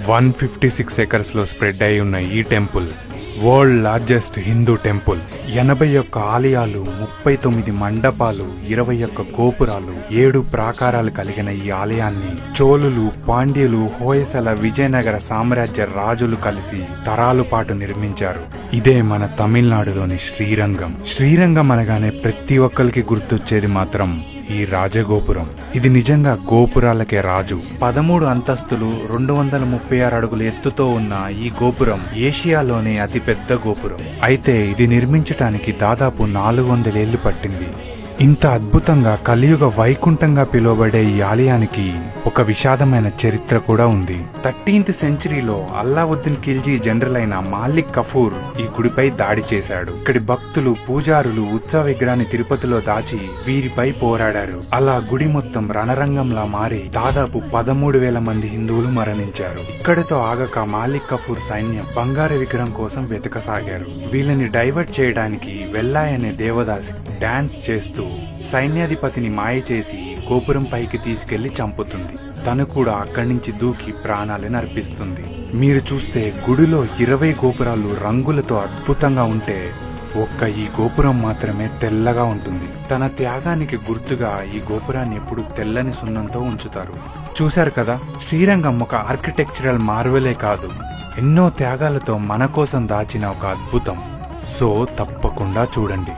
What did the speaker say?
156 acres లో spread అయి ఉన్న ఈ temple world largest Hindu temple. 81 ఆలయాలు, 39 మండపాలు, 21 గోపురాలు, 7 ప్రాకారాలు కలిగిన ఈ ఆలయాన్ని చోళులు, పాండ్యులు, హోయసల, విజయనగర సామ్రాజ్య రాజులు కలిసి తరాలు పాటు నిర్మించారు. ఇదే మన తమిళనాడులోని శ్రీరంగం. శ్రీరంగం అనగానే ప్రతి ఒక్కరికి గుర్తొచ్చేది మాత్రం ఈ రాజగోపురం. ఇది నిజంగా గోపురాలకే రాజు. 13 అంతస్తులు, 236 అడుగుల ఎత్తుతో ఉన్న ఈ గోపురం ఏషియాలోనే అతిపెద్ద గోపురం. అయితే ఇది నిర్మించటానికి దాదాపు 400 ఏళ్లు పట్టింది. ఇంత అద్భుతంగా కలియుగ వైకుంఠంగా పిలువబడే ఈ ఆలయానికి ఒక విషాదమైన చరిత్ర కూడా ఉంది. 13th సెంచరీలో అల్లావుద్దీన్ ఖిల్జీ జనరల్ అయిన మాలిక్ కఫూర్ ఈ గుడిపై దాడి చేశాడు. ఇక్కడి భక్తులు, పూజారులు ఉత్సవ విగ్రహాన్ని తిరుపతిలో దాచి వీరిపై పోరాడారు. అలా గుడి మొత్తం రణరంగంలా మారి దాదాపు 13,000 మంది హిందువులు మరణించారు. ఇక్కడితో ఆగక మాలిక్ కఫూర్ సైన్యం బంగారు విగ్రహం కోసం వెతకసాగారు. వీళ్ళని డైవర్ట్ చేయడానికి వెల్లాయ్ అనే దేవదాసి డాన్స్ చేస్తూ సైన్యాధిపతిని మాయ చేసి గోపురం పైకి తీసుకెళ్లి చంపుతుంది. తను కూడా అక్కడి నుంచి దూకి ప్రాణాలను అర్పిస్తుంది. మీరు చూస్తే గుడిలో 20 గోపురాలు రంగులతో అద్భుతంగా ఉంటే ఒక్క ఈ గోపురం మాత్రమే తెల్లగా ఉంటుంది. తన త్యాగానికి గుర్తుగా ఈ గోపురాన్ని ఎప్పుడు తెల్లని సున్నంతో ఉంచుతారు. చూశారు కదా, శ్రీరంగం ఒక ఆర్కిటెక్చరల్ మార్వెలే కాదు, ఎన్నో త్యాగాలతో మన కోసం దాచిన ఒక అద్భుతం. సో తప్పకుండా చూడండి.